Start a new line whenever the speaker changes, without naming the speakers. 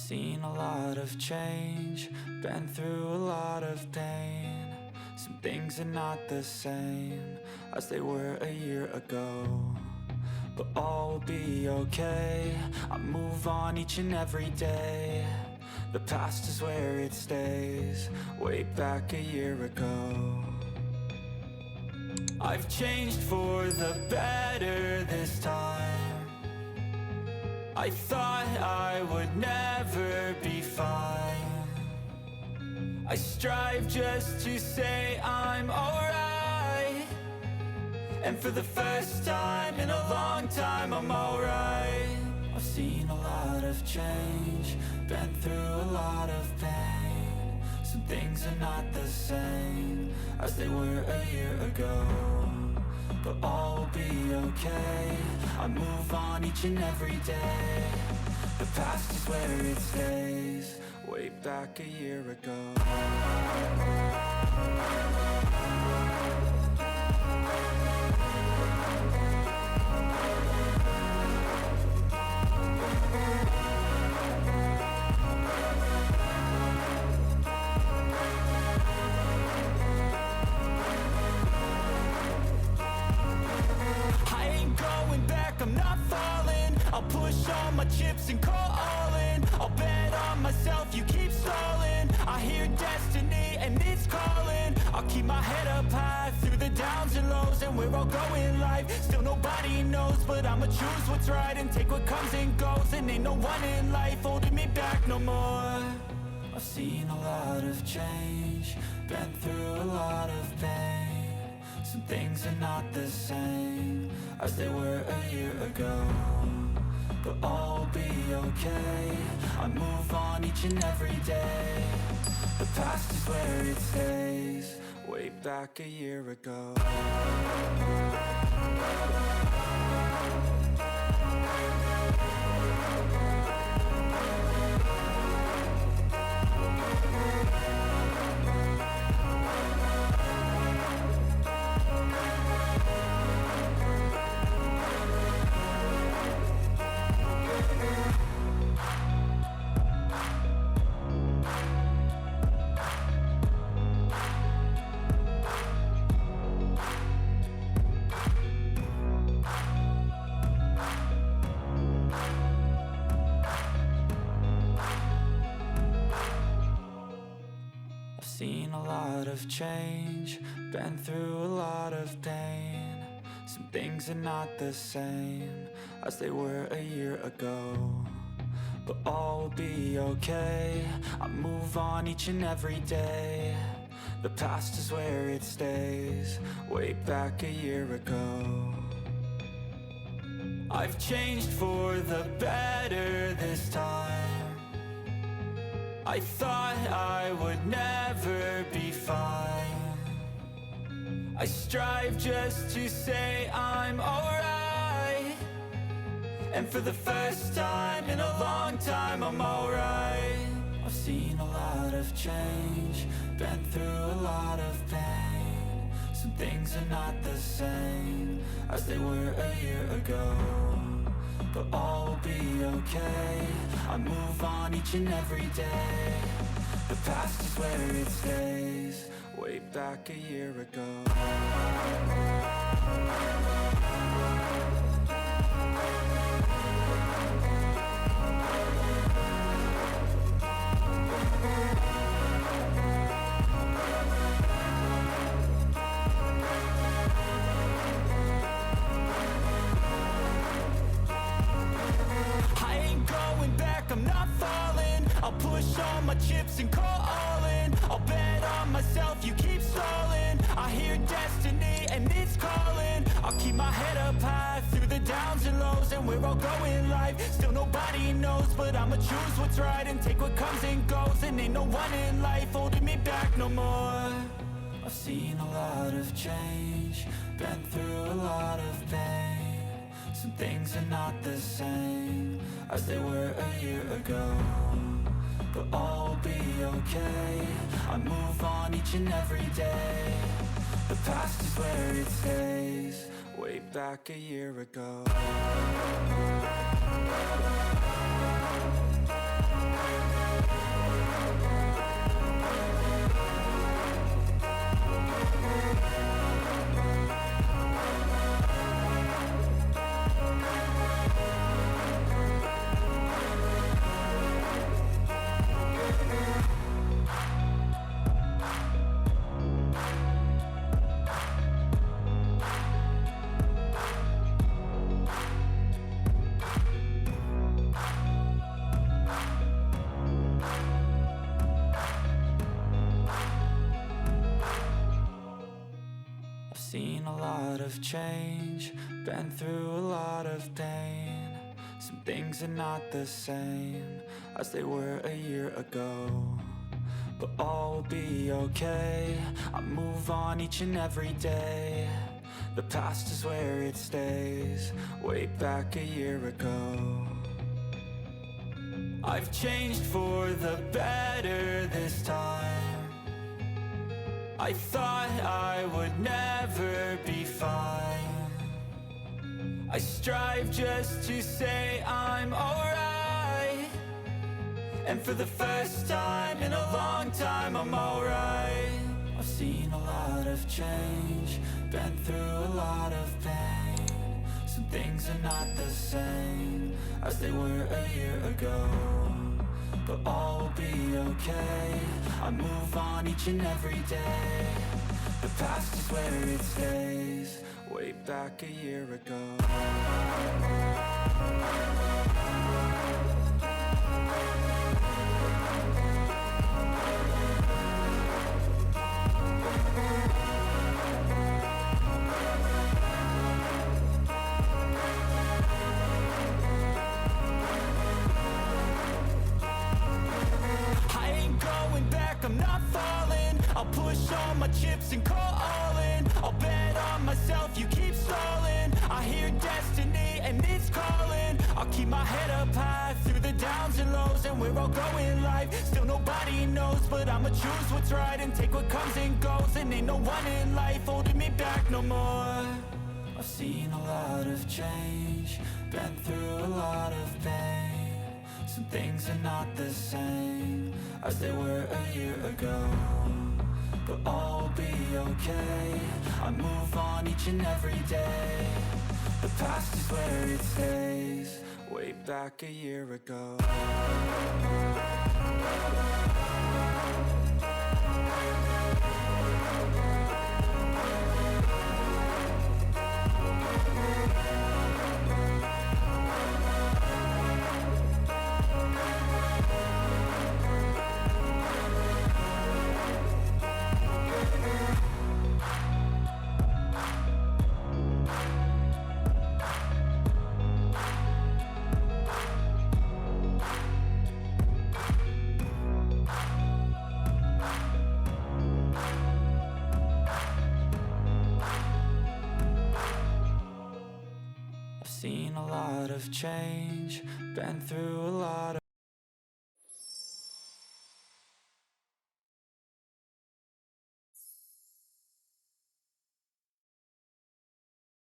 Seen a lot of change, been through a lot of pain. Some things are not the same as they were a year ago, but all will be okay. I move on each and every day. The past is where it stays, way back a year ago. I've changed for the better this time. I thought I would never be fine. I strive just to say I'm alright, and for the first time in a long time I'm alright. I've seen a lot of change, been through a lot of pain. Some things are not the same as they were a year ago, but all will be okay. I move on each and every day. The past is where it stays, way back a year ago. I'm not falling, I'll push all my chips and call all in. I'll bet on myself, you keep stalling. I hear destiny and it's calling. I'll keep my head up high through the downs and lows, and we're all going life. Still nobody knows, but I'ma choose what's right and take what comes and goes. And ain't no one in life holding me back no more. I've seen a lot of change, been through a lot of pain. Some things are not the same as they were a year ago, but all will be okay. I move on each and every day. The past is where it stays, way back a year ago. Change, been through a lot of pain. Some things are not the same as they were a year ago, but all will be okay. I move on each and every day. The past is where it stays, way back a year ago. I've changed for the better this time. I thought I would never be fine. I strive just to say I'm alright, and for the first time in a long time I'm alright. I've seen a lot of change, been through a lot of pain. Some things are not the same as they were a year ago, but all will be okay. I move on each and every day. The past is where it stays, way back a year ago. I'm not falling, I'll push all my chips and call all in. I'll bet on myself, you keep stalling. I hear destiny and it's calling. I'll keep my head up high through the downs and lows, and we're all going life. Still nobody knows, but I'ma choose what's right and take what comes and goes. And ain't no one in life holding me back no more. I've seen a lot of change, been through a lot of pain. Some things are not the same as they were a year ago, but all will be okay. I move on each and every day. The past is where it stays, way back a year ago. Seen a lot of change, been through a lot of pain. Some things are not the same as they were a year ago, but all will be okay. I move on each and every day. The past is where it stays, way back a year ago. I've changed for the better this time. I thought I would never be fine. I strive just to say I'm alright, and for the first time in a long time I'm alright. I've seen a lot of change, been through a lot of pain. Some things are not the same as they were a year ago, but all will be okay. I move on each and every day. The past is where it stays, way back a year ago. I'm not falling, I'll push all my chips and call all in. I'll bet on myself, you keep stalling. I hear destiny and it's calling. I'll keep my head up high through the downs and lows, and we're all going in life. Still nobody knows, but I'ma choose what's right and take what comes and goes. And ain't no one in life holding me back no more. I've seen a lot of change, been through a lot of pain. Some things are not the same as they were a year ago, but all will be okay. I move on each and every day. The past is where it stays, way back a year ago. Seen a lot of change, been through a lot of